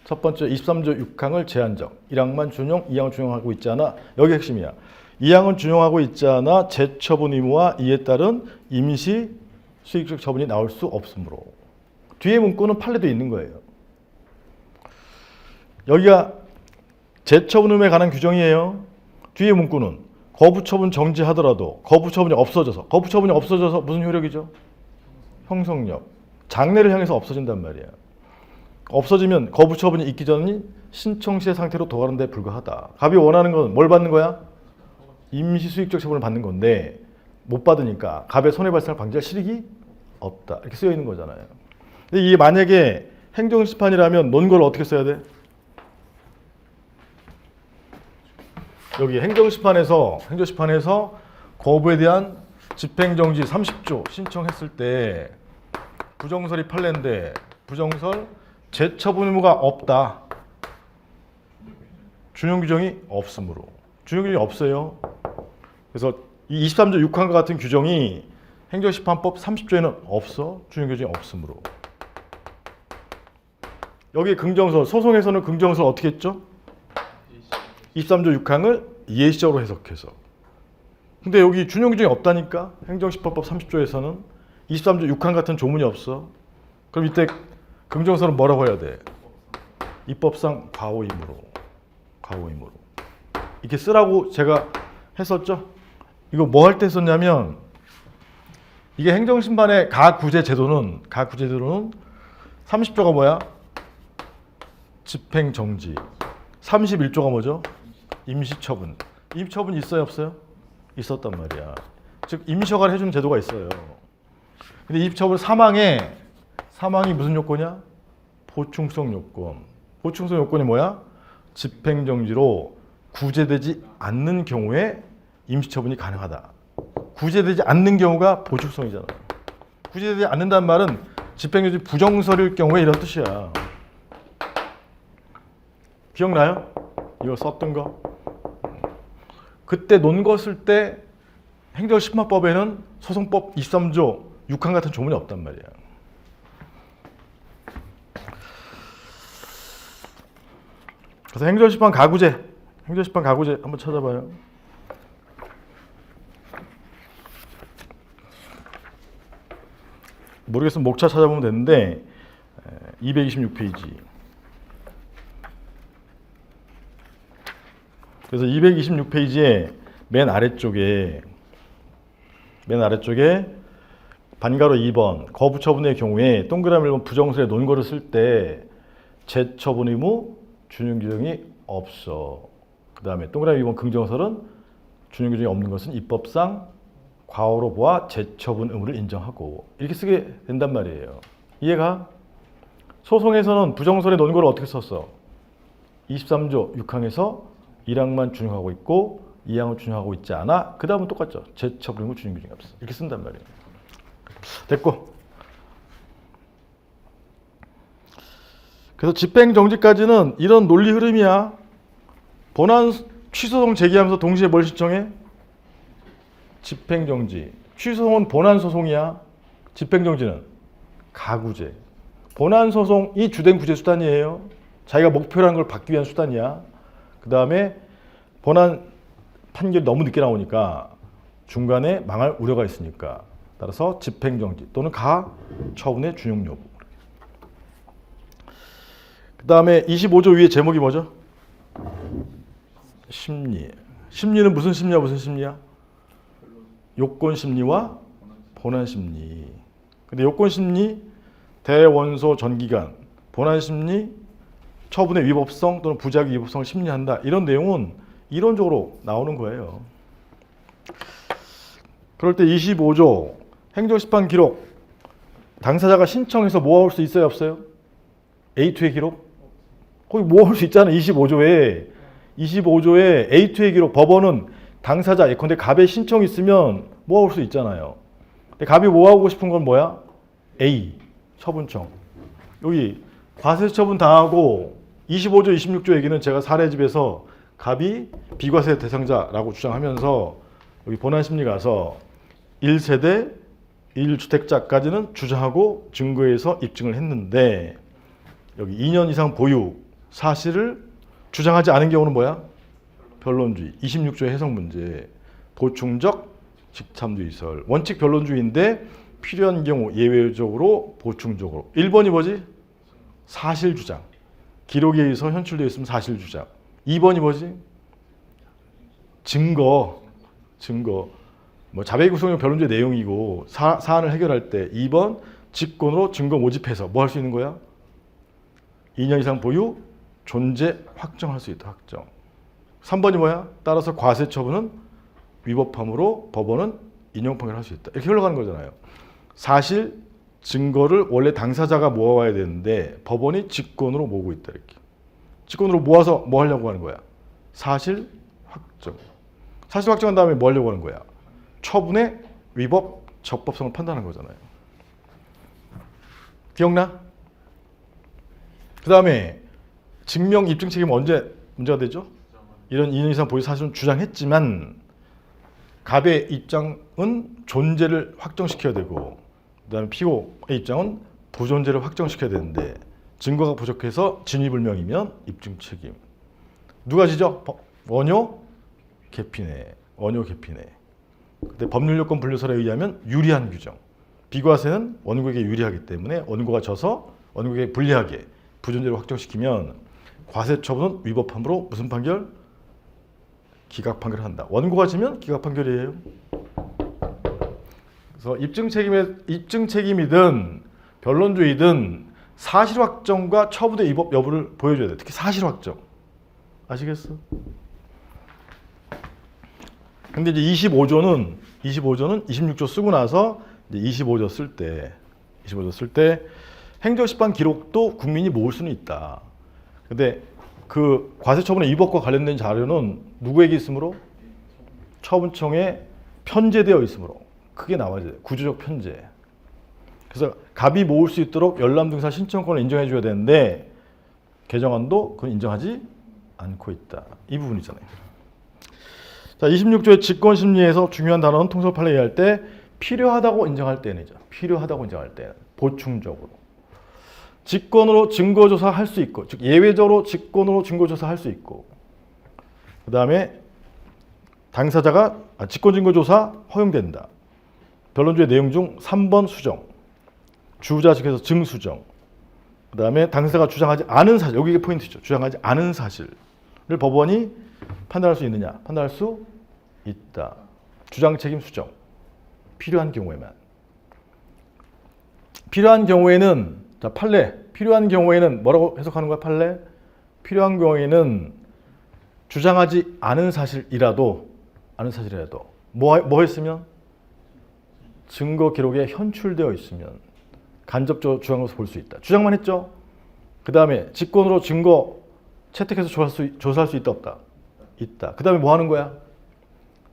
Speaker 1: 첫 번째 23조 6항을 제한적 1항만 준용, 2항을 준용하고 있지 않아. 여기 핵심이야. 2항은 준용하고 있지 않아 재처분 의무와 이에 따른 임시 수익적 처분이 나올 수 없으므로. 뒤에 문구는 판례도 있는 거예요. 여기가 재처분 의무에 관한 규정이에요. 뒤에 문구는 거부처분 정지하더라도 거부처분이 없어져서 무슨 효력이죠? 형성력. 장래를 향해서 없어진단 말이야. 없어지면 거부 처분이 있기 전이 신청 시의 상태로 도가는 데 불과하다. 갑이 원하는 건 뭘 받는 거야? 임시 수익적 처분을 받는 건데 못 받으니까 갑의 손해 발생을 방지할 실익이 없다. 이렇게 쓰여 있는 거잖아요. 근데 이게 만약에 행정심판이라면 논거를 어떻게 써야 돼? 여기 행정심판에서 거부에 대한 집행정지 30조 신청했을 때 부정설이 판례인데 부정설 재처분 의무가 없다. 준용 규정이 없으므로. 준용 규정이 없어요. 그래서 이 23조 6항과 같은 규정이 행정심판법 30조에는 없어. 준용 규정이 없으므로. 여기 긍정설, 소송에서는 긍정설 어떻게 했죠? 23조 6항을 예시적으로 해석해서. 근데 여기 준용 규정이 없다니까? 행정심판법 30조에서는 23조 6항 같은 조문이 없어. 그럼 이때 긍정설은 뭐라고 해야 돼? 입법상 과오이므로. 이렇게 쓰라고 제가 했었죠? 이거 뭐 할 때 썼냐면 이게 행정심판의 가구제 제도는 30조가 뭐야? 집행정지. 31조가 뭐죠? 임시처분. 임시처분 있어요, 없어요? 있었단 말이야. 즉 임시허가를 해주는 제도가 있어요. 근데 임시처분 사망이 무슨 요건이야? 보충성 요건. 보충성 요건이 뭐야? 집행정지로 구제되지 않는 경우에 임시처분이 가능하다. 구제되지 않는 경우가 보충성이잖아. 구제되지 않는다는 말은 집행정지 부정설일 경우에 이런 뜻이야. 기억나요? 이거 썼던 거? 그때 논거 쓸 때 행정심판법에는 소송법 23조 6항 같은 조문이 없단 말이야. 그래서 행정심판 가구제 한번 찾아봐요. 모르겠으면 목차 찾아보면 되는데 226페이지. 그래서 226페이지에 맨 아래쪽에 반가로 2번 거부 처분의 경우에 동그라미 1번 부정설에 논거를 쓸 때 재처분 의무 준용 규정이 없어. 그 다음에 동그라미 2번 긍정설은 준용 규정이 없는 것은 입법상 과오로 보아 재처분 의무를 인정하고 이렇게 쓰게 된단 말이에요. 이해가? 소송에서는 부정설의 논거를 어떻게 썼어? 23조 6항에서 1항만 준용하고 있고 2항은 준용하고 있지 않아. 그 다음은 똑같죠. 재처분 의무 준용 규정이 없어. 이렇게 쓴단 말이에요. 됐고. 그래서 집행정지까지는 이런 논리 흐름이야. 본안 취소소송 제기하면서 동시에 뭘 신청해? 집행정지. 취소소송은 본안소송이야. 집행정지는 가구제. 본안소송이 주된 구제 수단이에요. 자기가 목표라는 걸 받기 위한 수단이야. 그 다음에 본안 판결이 너무 늦게 나오니까 중간에 망할 우려가 있으니까 따라서 집행정지 또는 가처분의 준용 여부. 그 다음에 25조 위에 제목이 뭐죠? 심리. 심리는 무슨 심리야? 무슨 심리야? 요건심리와 본안심리. 근데 요건심리, 대원소 전기간, 본안심리, 처분의 위법성 또는 부작위 위법성을 심리한다. 이런 내용은 이론적으로 나오는 거예요. 그럴 때 25조 행정심판 기록 당사자가 신청해서 모아올 수 있어요? 없어요? A2의 기록? 거기 모아올 수 있잖아. 25조에 A2의 기록. 법원은 당사자 예컨대 갑의 신청이 있으면 모아올 수 있잖아요. 근데 갑이 모아오고 싶은 건 뭐야? A 처분청. 여기 과세 처분 당하고 25조 26조 얘기는 제가 사례집에서 갑이 비과세 대상자라고 주장하면서 여기 본안심리 가서 1세대 1주택자까지는 주장하고 증거에서 입증을 했는데 여기 2년 이상 보유 사실을 주장하지 않은 경우는 뭐야? 변론주의. 26조의 해석 문제. 보충적 직참주의설. 원칙 변론주의인데 필요한 경우 예외적으로 보충적으로. 1번이 뭐지? 사실주장. 기록에 의해서 현출되어 있으면 사실주장. 2번이 뭐지? 증거. 뭐 자백구속용 변론주의 내용이고 사안을 해결할 때 2번 직권으로 증거 모집해서 뭐 할 수 있는 거야? 2년 이상 보유, 존재 확정할 수 있다. 확정. 3번이 뭐야? 따라서 과세 처분은 위법함으로 법원은 인용 판결할 수 있다. 이렇게 흘러가는 거잖아요. 사실 증거를 원래 당사자가 모아와야 되는데 법원이 직권으로 모으고 있다. 이렇게. 직권으로 모아서 뭐 하려고 하는 거야? 사실 확정. 사실 확정한 다음에 뭐 하려고 하는 거야? 처분의 위법, 적법성을 판단하는 거잖아요. 기억나? 그 다음에 증명 입증 책임 언제 문제가 되죠? 이런 2년 이상 보유 사실은 주장했지만 갑의 입장은 존재를 확정시켜야 되고 그 다음에 피고의 입장은 부존재를 확정시켜야 되는데 증거가 부족해서 진위불명이면 입증 책임. 누가 지죠? 원효 개피네. 원효 개피네. 근데 법률요건 분류설에 의하면 유리한 규정. 비과세는 원고에게 유리하기 때문에 원고가 져서 원고에게 불리하게 부존재를 확정시키면 과세 처분은 위법함으로 무슨 판결? 기각 판결을 한다. 원고가 지면 기각 판결이에요. 그래서 입증 책임이든 변론주의든 사실 확정과 처분의 위법 여부를 보여줘야 돼. 특히 사실 확정. 아시겠어? 근데 이제 25조는 26조 쓰고 나서 이제 25조 쓸 때 행정심판 기록도 국민이 모을 수는 있다. 근데 그 과세처분의 위법과 관련된 자료는 누구에게 있으므로? 처분청에 편제되어 있으므로. 크게 나와야 돼요. 구조적 편제. 그래서 갑이 모을 수 있도록 열람등사 신청권을 인정해 줘야 되는데 개정안도 그건 인정하지 않고 있다. 이 부분이잖아요. 자, 26조의 직권심리에서 중요한 단어는 통설 판례 이해할 때 필요하다고 인정할 때는이죠. 필요하다고 인정할 때는 보충적으로. 직권으로 증거조사할 수 있고, 즉 예외적으로 직권으로 증거조사할 수 있고, 그 다음에 당사자가 직권증거조사 허용된다. 변론주의 내용 중 3번 수정, 주자 측에서 증수정, 그 다음에 당사자가 주장하지 않은 사실, 여기 포인트죠. 주장하지 않은 사실을 법원이 판단할 수 있느냐? 판단할 수 있다. 주장책임 수정, 필요한 경우에만. 필요한 경우에는 자, 판례. 필요한 경우에는 뭐라고 해석하는 거야, 판례? 필요한 경우에는 주장하지 않은 사실이라도 뭐 했으면? 증거 기록에 현출되어 있으면 간접적으로 주장으로서 볼 수 있다. 주장만 했죠? 그 다음에 직권으로 증거 채택해서 조사할 수 있다, 없다? 있다. 그 다음에 뭐 하는 거야?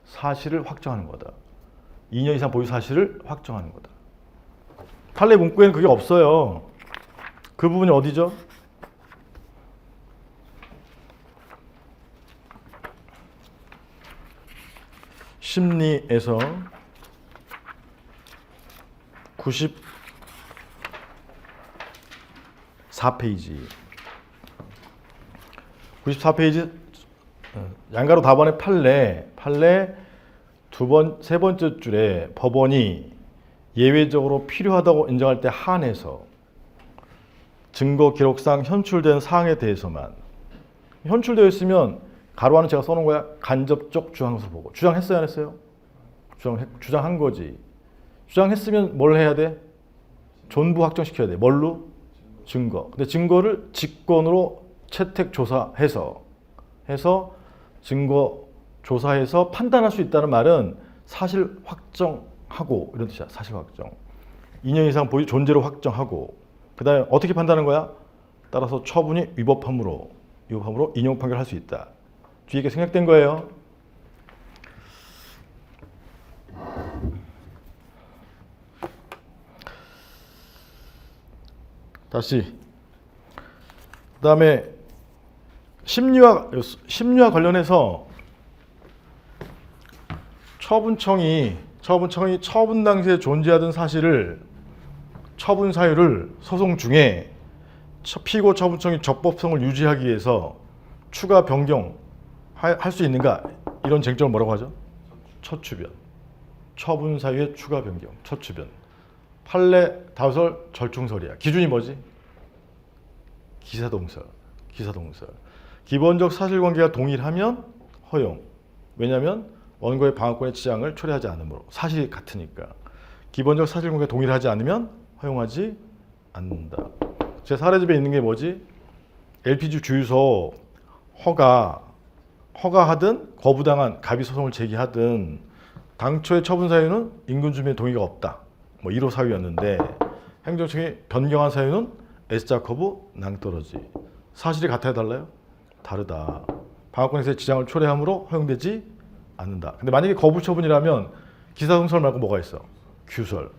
Speaker 1: 사실을 확정하는 거다. 2년 이상 보유 사실을 확정하는 거다. 판례 문구에는 그게 없어요. 그 부분이 어디죠? 심리에서 94페이지. 94페이지 양가로 답안의 판례 세 번째 줄에 법원이 예외적으로 필요하다고 인정할 때 한해서 증거 기록상 현출된 사항에 대해서만 현출되어 있으면 가로 안에 제가 써놓은 거야. 간접적 주장으로서 보고. 주장했어요, 안 했어요? 주장한 거지. 주장했으면 뭘 해야 돼? 전부 확정시켜야 돼. 뭘로? 증거. 근데 증거를 직권으로 채택 조사해서 증거 조사해서 판단할 수 있다는 말은 사실 확정하고 이런 뜻이야. 사실 확정. 2년 이상 보유 존재로 확정하고 그 다음에 어떻게 판단하는 거야? 따라서 처분이 위법함으로 인용 판결할 수 있다. 뒤에 게 생략된 거예요. 다시 그 다음에 심리와 관련해서 처분청이 처분 당시에 존재하던 사실을 처분 사유를 소송 중에 피고 처분청이 적법성을 유지하기 위해서 추가 변경 할 수 있는가? 이런 쟁점을 뭐라고 하죠? 처추변. 처분 사유의 추가 변경. 처추변. 판례 다설 절충설이야. 기준이 뭐지? 기사동설. 기본적 사실관계가 동일하면 허용. 왜냐하면 원고의 방어권의 지장을 초래하지 않으므로. 사실이 같으니까. 기본적 사실관계가 동일하지 않으면 허용하지 않는다. 제 사례집에 있는 게 뭐지? LPG 주유소 허가하든 거부당한 갑이 소송을 제기하든 당초의 처분 사유는 인근 주민의 동의가 없다. 뭐 1호 사유였는데 행정청이 변경한 사유는 S자 커브 낭떠러지. 사실이 같아야 달라요? 다르다. 방어권에서의 지장을 초래함으로 허용되지 않는다. 근데 만약에 거부 처분이라면 기사동설 말고 뭐가 있어? 규설.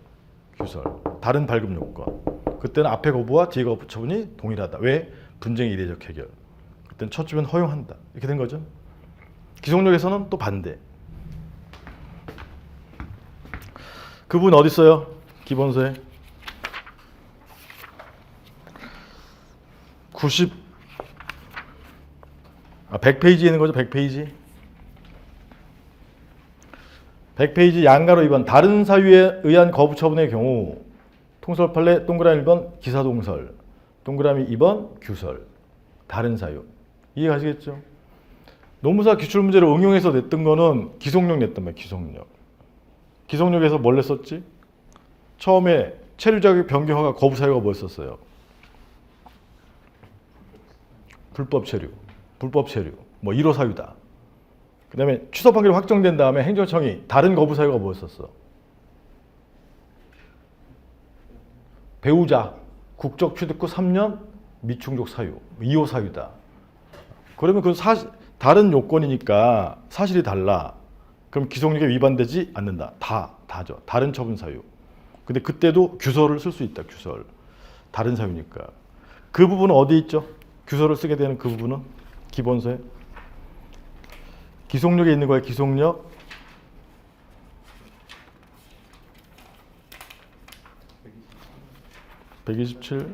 Speaker 1: 다른 발급 요건. 그때는 앞에 거부와 뒤에 거부 처분이 동일하다. 왜? 분쟁의 이례적 해결. 그때는 첫 주변 허용한다. 이렇게 된 거죠. 기속력에서는 또 반대. 그 부분 어디 있어요? 기본서에 100페이지에 있는 거죠. 100페이지. 100페이지 양가로 2번 다른 사유에 의한 거부 처분의 경우 통설 판례 동그라미 1번 기사동설, 동그라미 2번 규설. 다른 사유. 이해가시겠죠? 노무사 기출문제를 응용해서 냈던 거는 기속력 냈단 말이에요. 기속력에서 뭘 냈었지? 처음에 체류 자격 변경 허가 거부 사유가 뭐였었어요? 불법 체류. 뭐 1호 사유다. 그 다음에 취소 판결이 확정된 다음에 행정청이 다른 거부 사유가 뭐였었어? 배우자, 국적 취득 후 3년 미충족 사유, 2호 사유다. 그러면 그 다른 요건이니까 사실이 달라. 그럼 기속력에 위반되지 않는다. 다죠. 다른 처분 사유. 근데 그때도 규설을 쓸 수 있다. 규설. 다른 사유니까. 그 부분은 어디 있죠? 규설을 쓰게 되는 그 부분은 기본서에 기속력에 있는 거예요. 기속력. (127)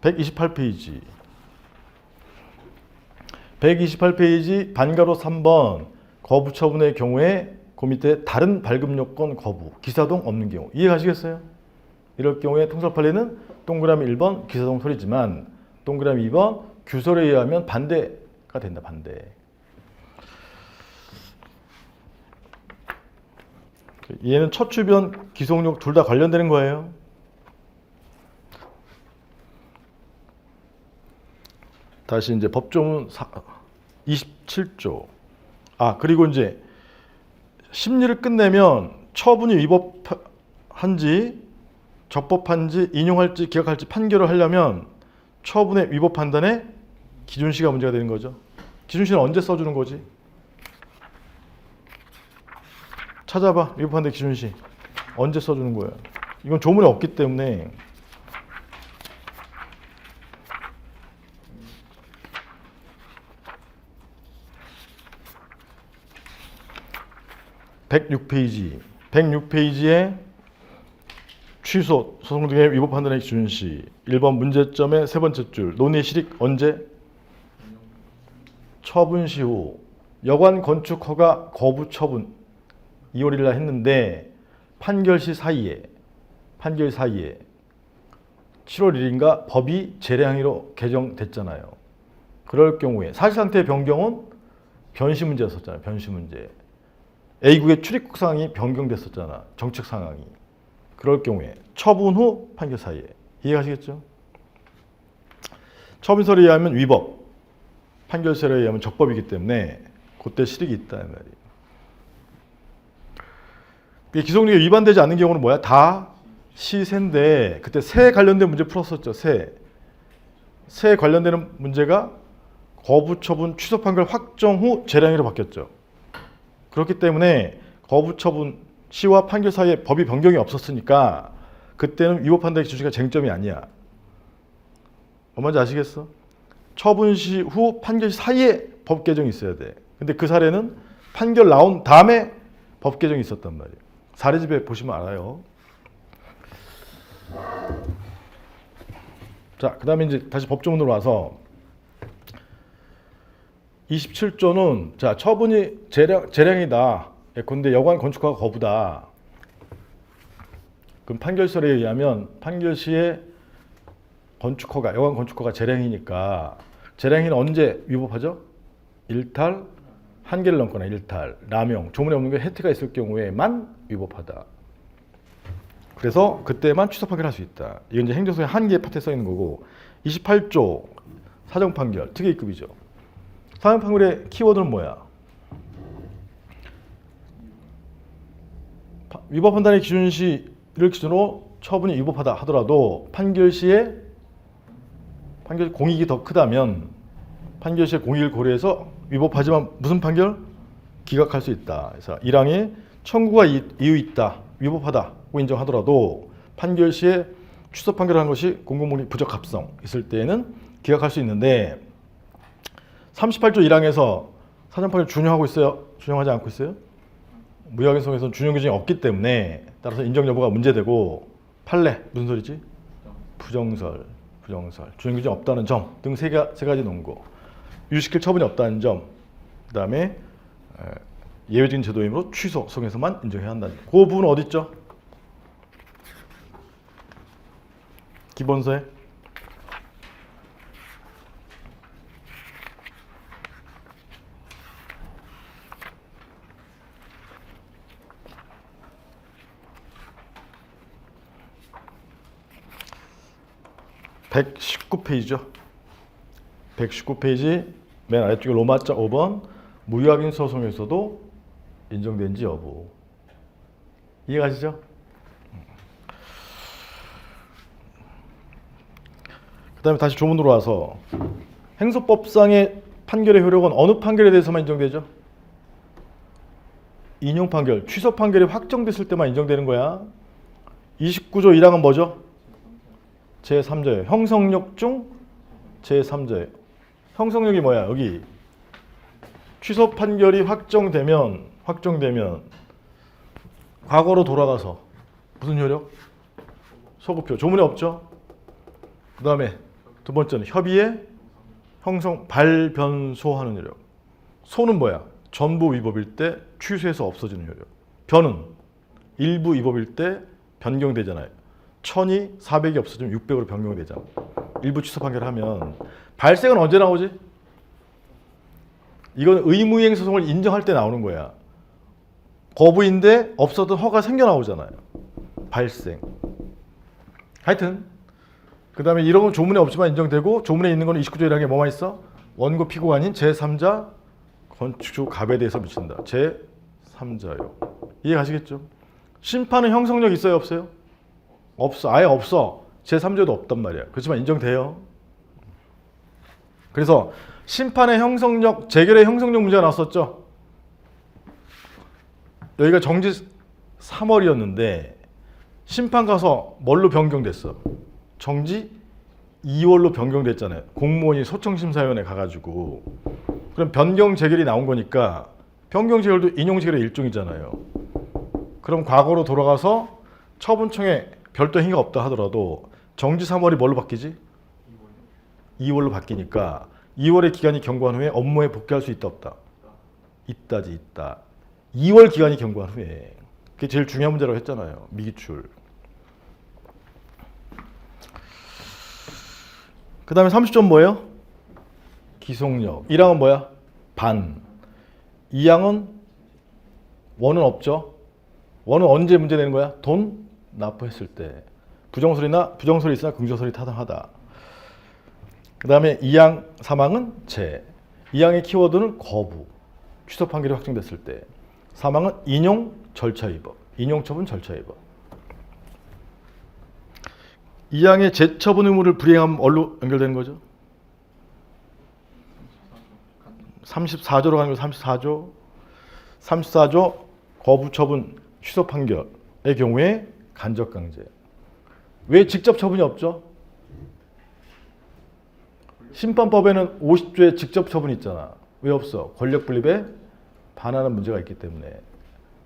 Speaker 1: 128페이지. 128페이지 반가로 3번 거부 처분의 경우에 그 밑에 다른 발급 요건 거부, 기사동 없는 경우. 이해가시겠어요? 이럴 경우에 통설 판례는 동그라미 1번 기사동 설이지만 동그라미 2번 규설에 의하면 반대가 된다. 반대. 얘는 첫 주변 기속력 둘 다 관련되는 거예요. 다시 이제 법조문 27조. 그리고 이제 심리를 끝내면 처분이 위법한지 적법한지 인용할지 기각할지 판결을 하려면 처분의 위법 판단에 기준시가 문제가 되는 거죠. 기준시는 언제 써주는 거지? 찾아봐. 위법 판단 기준시. 언제 써주는 거야? 이건 조문에 없기 때문에 (106페이지에) 취소, 소송 등의 위법 판단의 기준시 1번 문제점의 세 번째 줄 논의 실익 언제? 처분 시후. 여관 건축 허가 거부 처분 2월 1일 날 했는데 판결 사이에 7월 1일인가 법이 재량의로 개정됐잖아요. 그럴 경우에 사실상태의 변경은 변시 문제였었잖아요. 변시 문제. A국의 출입국 상황이 변경됐었잖아. 정책 상황이. 그럴 경우에 처분 후 판결 사이에. 이해가시겠죠? 처분서에 의하면 위법, 판결서에 의하면 적법이기 때문에 그때 실익이 있다. 이 말이에요. 기속력이 위반되지 않는 경우는 뭐야? 다 시세인데 그때 세 관련된 문제 풀었었죠. 세 관련되는 문제가 거부 처분 취소 판결 확정 후 재량의로 바뀌었죠. 그렇기 때문에 거부 처분 시와 판결 사이에 법이 변경이 없었으니까 그때는 위법 판단의 기준시가 쟁점이 아니야. 뭔지 아시겠어? 처분 시 후 판결 사이에 법 개정이 있어야 돼. 근데 그 사례는 판결 나온 다음에 법 개정이 있었단 말이에요. 사례집에 보시면 알아요. 자, 그 다음에 이제 다시 법조문으로 와서 27조는 자 처분이 재량이다. 근데 여관 건축허가 거부다. 그럼 판결서에 의하면 판결시에 건축허가, 여관 건축허가 재량이니까 재량이는 언제 위법하죠? 일탈, 한계를 넘거나 일탈, 남용, 조문에 없는 게 해태가 있을 경우에만 위법하다. 그래서 그때만 취소 판결할 수 있다. 이건 이제 행정소의 한계 파트에 써 있는 거고 28조 사정 판결 특이급이죠. 사정 판결의 키워드는 뭐야? 위법 판단의 기준시를 기준으로 처분이 위법하다 하더라도 판결 시에 판결 공익이 더 크다면 판결 시에 공익을 고려해서 위법하지만 무슨 판결? 기각할 수 있다. 그래서 1항에 청구가 이유 있다, 위법하다고 인정하더라도 판결 시에 취소 판결한 것이 공공목리 부적합성 있을 때에는 기각할 수 있는데 38조 1항에서 사정 판결 준용하고 있어요? 준용하지 않고 있어요? 무효확인성에서는 준용 규정이 없기 때문에 따라서 인정 여부가 문제되고 판례 무슨 소리지? 부정설 준용 규정이 없다는 점 등 세 가지 논거 유시킬 처분이 없다는 점 그 다음에 예외적인 제도이므로 취소 속에서만 인정해야 한다는 점. 그 부분은 어디 있죠? 기본서에 119페이지죠. 119페이지 맨 아래쪽에 로마자 5번 무효확인 소송에서도 인정된지 여부. 이해가시죠? 그 다음에 다시 조문으로 와서 행소법상의 판결의 효력은 어느 판결에 대해서만 인정되죠? 인용 판결, 취소 판결이 확정됐을 때만 인정되는 거야. 29조 1항은 뭐죠? 제3조예요. 형성력 중 제3조예요. 형성력이 뭐야? 여기 취소 판결이 확정되면 과거로 돌아가서 무슨 효력? 소급효. 조문에 없죠? 그 다음에 두 번째는 협의에 형성 발변소하는 효력. 소는 뭐야? 전부 위법일 때 취소해서 없어지는 효력. 변은 일부 위법일 때 변경되잖아요. 1000이 400이 없어지면 600으로 변경되잖아. 일부 취소 판결하면 발생은 언제 나오지? 이건 의무이행 소송을 인정할 때 나오는 거야. 거부인데 없었던 허가 생겨 나오잖아요. 발생. 하여튼 그 다음에 이런 건 조문에 없지만 인정되고 조문에 있는 거는 29조 1항에 뭐만 있어? 원고 피고가 아닌 제3자 건축주 갑에 대해서 미친다. 제3자요. 이해 가시겠죠? 심판은 형성력 있어요? 없어요? 없어. 아예 없어. 제3조도 없단 말이야. 그렇지만 인정돼요. 그래서 심판의 형성력, 재결의 형성력 문제가 나왔었죠. 여기가 정지 3월이었는데 심판 가서 뭘로 변경됐어? 정지 2월로 변경됐잖아요. 공무원이 소청심사위원회 가가지고. 그럼 변경 재결이 나온 거니까 변경 재결도 인용 재결의 일종이잖아요. 그럼 과거로 돌아가서 처분청에 별도 행위가 없다 하더라도 정지 3월이 뭘로 바뀌지? 2월로 바뀌니까 2월의 기간이 경과한 후에 업무에 복귀할 수 있다 없다? 있다지 있다. 2월 기간이 경과한 후에. 그게 제일 중요한 문제라고 했잖아요. 미기출. 그 다음에 30점 뭐예요? 기속력. 1항은 뭐야? 반. 2항은 원은 없죠. 원은 언제 문제되는 거야? 돈 납부했을 때. 부정설이 있으나 긍정설이 타당하다. 그 다음에 2항 3항은 제. 2항의 키워드는 거부. 취소 판결이 확정됐을 때. 3항은 인용 절차 위법. 인용 처분 절차 위법. 2항의 재처분 의무를 불이행하면 어디로 연결되는 거죠? 34조로 가는 거 34조. 34조 거부 처분 취소 판결의 경우에 간접 강제. 왜 직접 처분이 없죠? 심판법에는 50조의 직접 처분이 있잖아. 왜 없어? 권력 분립에 반하는 문제가 있기 때문에.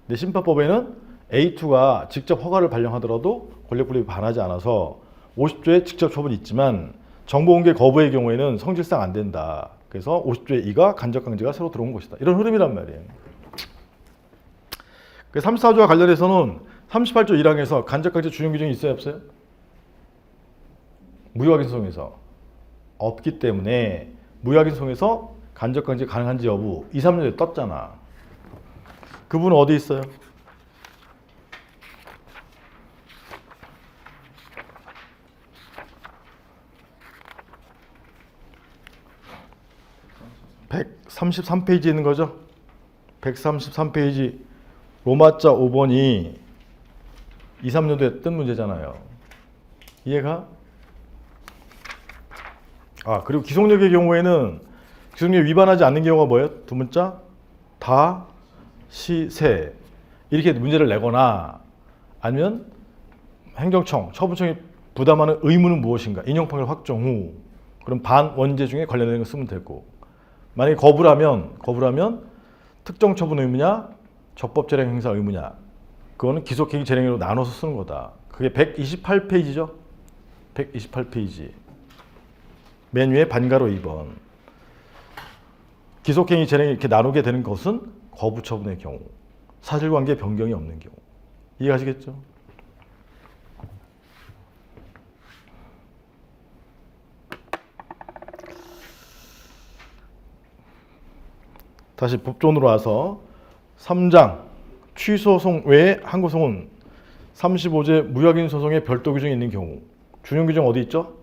Speaker 1: 근데 심판법에는 A2가 직접 허가를 발령하더라도 권력 분립에 반하지 않아서 50조의 직접 처분이 있지만 정보 공개 거부의 경우에는 성질상 안 된다. 그래서 50조의 2가 간접 강제가 새로 들어온 것이다. 이런 흐름이란 말이에요. 34조와 관련해서는 38조 1항에서 간접 강제 준용 규정이 있어요, 없어요? 무효확인 소송에서 없기 때문에 무효확인 소송에서 간접 강제 가능한지 여부 2, 3년에 떴잖아. 그분은 어디 있어요? 133페이지에 있는 거죠. 133페이지 로마자 5번이 2, 3년도에 뜬 문제잖아요. 이해가? 그리고 기속력의 경우에는 기속력 위반하지 않는 경우가 뭐예요? 두 문자 다, 시, 세 이렇게 문제를 내거나 아니면 행정청, 처분청이 부담하는 의무는 무엇인가? 인용판결 확정 후 그럼 반원제 중에 관련된 거 쓰면 되고 만약에 거부라면 특정 처분 의무냐 적법 재량 행사 의무냐 그거는 기속행위 재량으로 나눠서 쓰는 거다. 그게 128페이지죠. 128페이지 맨 위에 반가로 2번 기속행위 재량이 이렇게 나누게 되는 것은 거부 처분의 경우 사실관계 변경이 없는 경우 이해하시겠죠? 다시 법조문으로 와서 3장 취소소송 외에 항고소송은 35제 무효확인 소송의 별도 규정이 있는 경우 준용 규정 어디 있죠?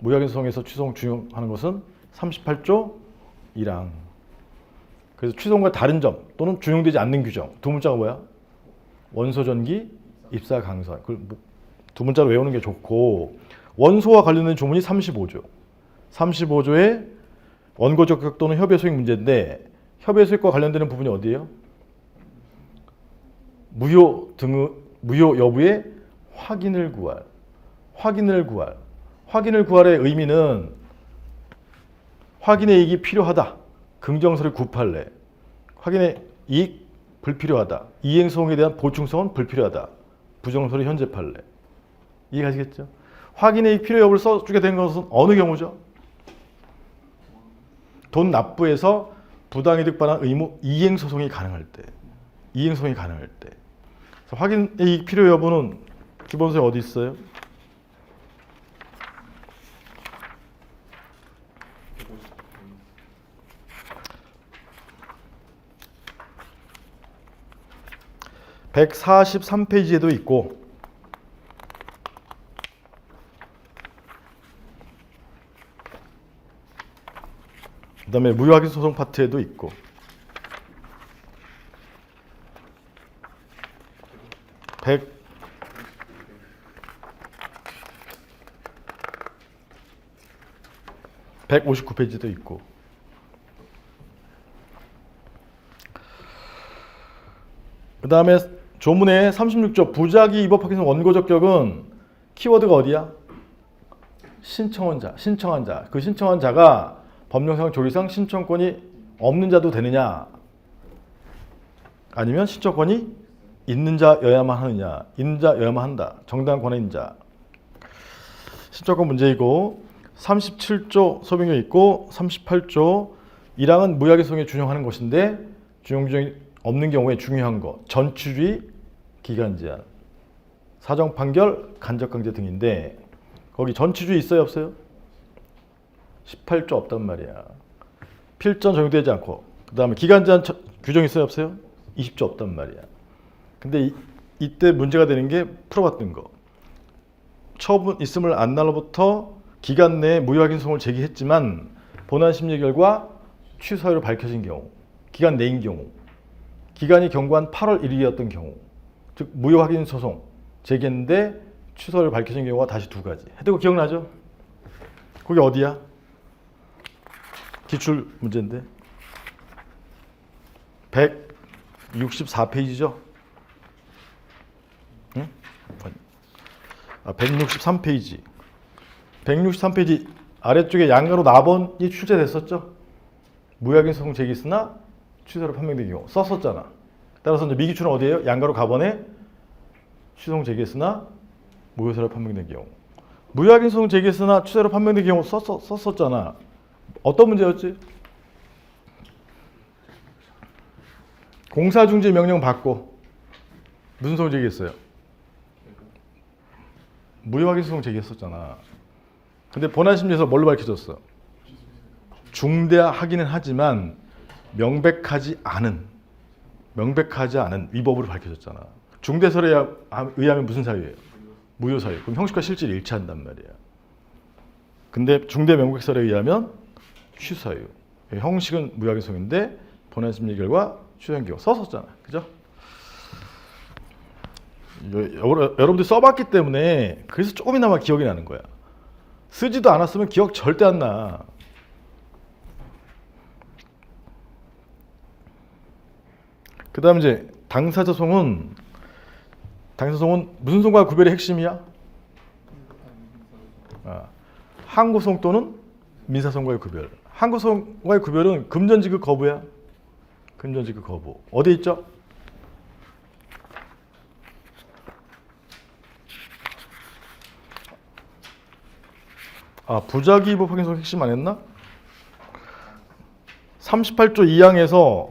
Speaker 1: 무효확인 소송에서 취소송 준용하는 것은 38조 1항. 그래서 취소송과 다른 점 또는 준용되지 않는 규정 두 문자가 뭐야? 원소전기 입사 강서. 두 문자로 외우는 게 좋고 원소와 관련된 조문이 35조. 35조에 원고 적격 또는 협의 소액 문제인데 협의 소액과 관련되는 부분이 어디예요? 무효 여부의 확인을 구할. 확인을 구할의 의미는 확인의 이익이 필요하다. 긍정서를 구팔래. 확인의 이익 불필요하다. 이행소송에 대한 보충성은 불필요하다. 부정서를 현재팔래. 이해가시겠죠? 확인의 이익 필요 여부를 써주게 된 것은 어느 경우죠? 돈 납부해서 부당이득 반환 의무 이행소송이 가능할 때. 그래서 확인의 이익 필요 여부는 기본서에 어디 있어요? (143페이지에도) 있고 그 다음에 무효확인 소송 파트에도 있고 159페이지도 있고 그 다음에 조문의 36조 부작위 위법 확인서 원고 적격은 키워드가 어디야? 신청한 자. 그 신청한 자가 법령상 조리상 신청권이 없는 자도 되느냐 아니면 신청권이 있는 자여야만 하느냐. 있는 자여야만 한다. 정당한 권한인 자. 신청권 문제이고 37조 소명이 있고 38조 1항은 무효확인 소송에 준용하는 것인데 준용 규정이 없는 경우에 중요한 거 전치주의 기간 제한 사정 판결 간접 강제 등인데 거기 전치주의 있어요 없어요? 18조 없단 말이야. 필전 적용되지 않고 그 다음에 기간 제한 규정 있어요 없어요? 20조 없단 말이야. 근데 이때 문제가 되는 게 풀어봤던 거 처분 있음을 안 날로부터 기간 내에 무효확인 소송을 제기했지만 본안 심리 결과 취소 사유로 밝혀진 경우 기간 내인 경우 기간이 경과한 8월 1일이었던 경우 즉 무효확인 소송 제기했는데 취소를 밝혀진 경우가 다시 두 가지. 해도 기억나죠? 거기 어디야? 기출 문제인데 164페이지죠? 응? 163페이지 163페이지 아래쪽에 양가로 나번이 출제됐었죠? 무효확인 소송 제기했으나 취소로 판명된 경우 썼었잖아. 따라서 이제 미기출은 어디예요? 양가로 가번에 취소송 제기했으나 무효사로 판명된 경우. 무효확인 소송 제기했으나 취소로 판명된 경우 썼었잖아. 어떤 문제였지? 공사중지 명령 받고 무슨 소송 제기했어요? 무효확인 소송 제기했었잖아. 근데 본안심리에서 뭘로 밝혀졌어? 중대하기는 하지만 명백하지 않은 위법으로 밝혀졌잖아. 중대설에 의하면 무슨 사유예요? 무효 사유. 그럼 형식과 실질이 일치한단 말이야. 근데 중대 명백설에 의하면 취사유. 형식은 무작위성인데 본안 심리 결과 추정 기억 썼었잖아, 그죠? 여러분들이 써봤기 때문에 그래서 조금이나마 기억이 나는 거야. 쓰지도 않았으면 기억 절대 안 나. 그 다음에 이제 당사자송은 무슨 송과 구별의 핵심이야? 항구송 또는 민사송과의 구별. 항구송과의 구별은 금전지급 거부야. 금전지급 거부. 어디 있죠? 부작위법 확인송 핵심 안 했나? 38조 2항에서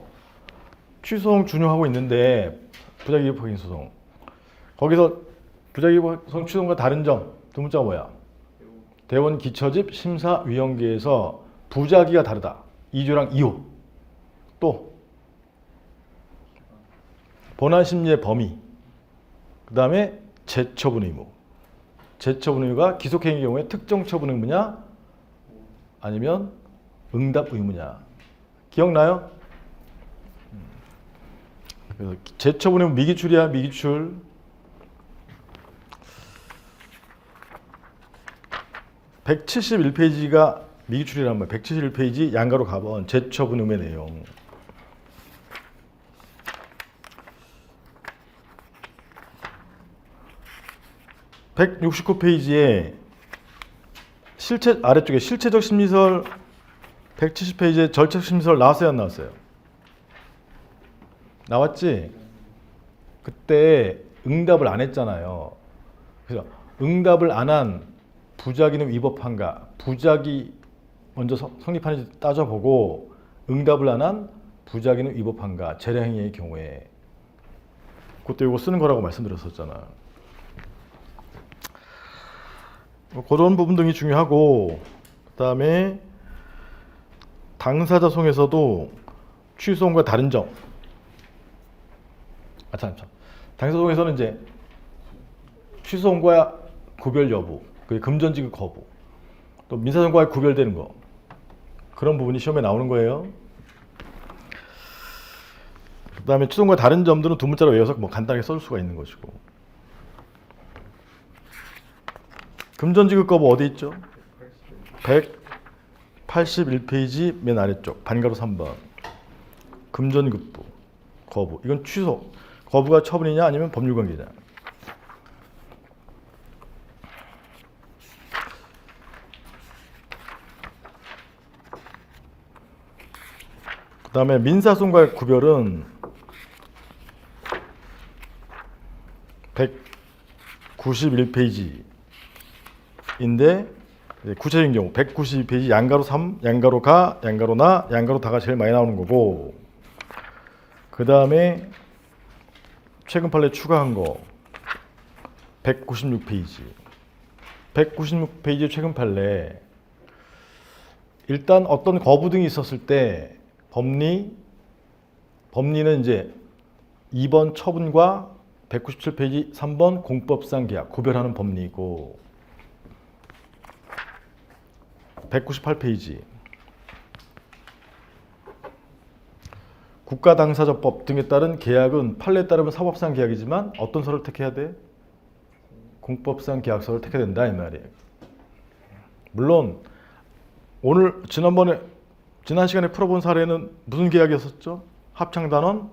Speaker 1: 취소송 준용하고 있는데 부작위법 확인소송 거기서 부작위법 취소송과 다른 점 두 문자가 뭐야? 대원 기처집 심사위원계에서 부작위가 다르다. 2조랑 2호 또 본안 심리의 범위 그 다음에 재처분 의무 재처분 의무가 기속행위의 경우에 특정 처분 의무냐 아니면 응답 의무냐 기억나요? 그래서 재처분 의무 미기출이야 미기출 171페이지가 미기출이란 말이야. 171페이지 양가로 가본 재처분 의무의 내용 (169페이지에) 아래쪽에 실체적 심리설 170페이지에 절차적 심리설 나왔어요 안 나왔어요? 나왔지? 그때 응답을 안 했잖아요. 그래서 응답을 안 한 부작위는 위법한가? 부작위 먼저 성립하는지 따져보고 응답을 안 한 부작위는 위법한가? 재량행위의 경우에 그때 이거 쓰는 거라고 말씀드렸었잖아. 그런 부분 등이 중요하고 그 다음에 당사자송에서도 취소송과 다른 점 당사자송에서는 이제 취소송과 구별 여부 금전지급 거부 또 민사송과의 구별되는 거 그런 부분이 시험에 나오는 거예요. 그 다음에 취소송과 다른 점들은 두 문자로 외워서 뭐 간단하게 써줄 수가 있는 것이고 금전지급 거부 어디 있죠? 181페이지 맨 아래쪽 반가로 3번 금전급부 거부 이건 취소 거부가 처분이냐 아니면 법률관계냐 그 다음에 민사송과의 구별은 191페이지인데 구체적인 경우 192페이지 양가로 3, 양가로 가, 양가로 나, 양가로 다가 제일 많이 나오는 거고 그 다음에 최근 판례 추가한 거 196페이지 196페이지 최근 판례 일단 어떤 거부 등이 있었을 때 법리는 이제 2번 처분과 197페이지 3번 공법상 계약 구별하는 법리이고 198페이지 국가당사자법 등에 따른 계약은 판례에 따르면 사법상 계약이지만 어떤 서를 택해야 돼? 공법상 계약서를 택해야 된다 이 말이에요. 물론 지난 시간에 풀어본 사례는 무슨 계약이었었죠? 합창단원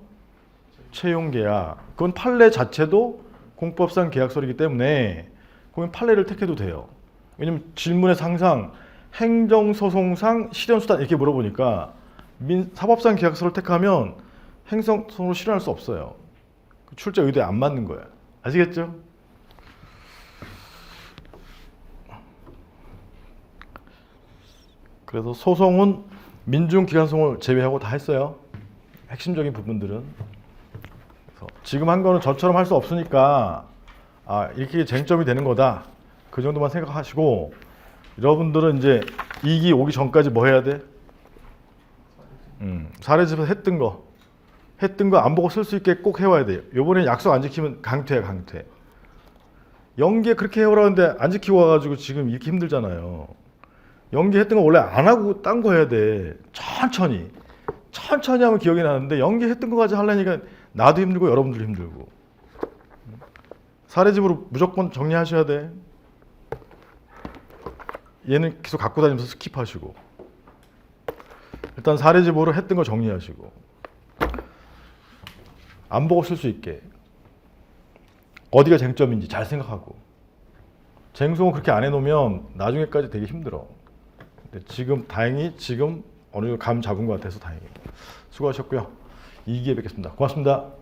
Speaker 1: 채용계약. 그건 판례 자체도 공법상 계약서이기 때문에 그건 판례를 택해도 돼요. 왜냐면 질문의 항상 행정소송상 실현수단 이렇게 물어보니까 사법상 계약서를 택하면 행정소송으로 실현할 수 없어요. 출제 의도에 안 맞는 거야. 아시겠죠? 그래서 소송은 민중기관소송을 제외하고 다 했어요. 핵심적인 부분들은. 그래서 지금 한 거는 저처럼 할 수 없으니까 이렇게 쟁점이 되는 거다. 그 정도만 생각하시고 여러분들은 이제 2기 오기 전까지 뭐 해야 돼? 사례집에서 했던 거 안 보고 쓸 수 있게 꼭 해와야 돼요. 요번에 약속 안 지키면 강퇴야 강퇴. 연기에 그렇게 해오라는데 안 지키고 와가지고 지금 이렇게 힘들잖아요. 연기했던 거 원래 안 하고 딴 거 해야 돼. 천천히. 천천히 하면 기억이 나는데 연기했던 거까지 하려니까 나도 힘들고 여러분들도 힘들고. 사례집으로 무조건 정리하셔야 돼. 얘는 계속 갖고 다니면서 스킵하시고. 일단 사례집으로 했던 거 정리하시고. 안 보고 쓸 수 있게. 어디가 쟁점인지 잘 생각하고. 쟁송을 그렇게 안 해놓으면 나중에까지 되게 힘들어. 근데 지금 다행히 지금 어느 정도 감 잡은 것 같아서 다행이에요. 수고하셨고요. 2기에 뵙겠습니다. 고맙습니다.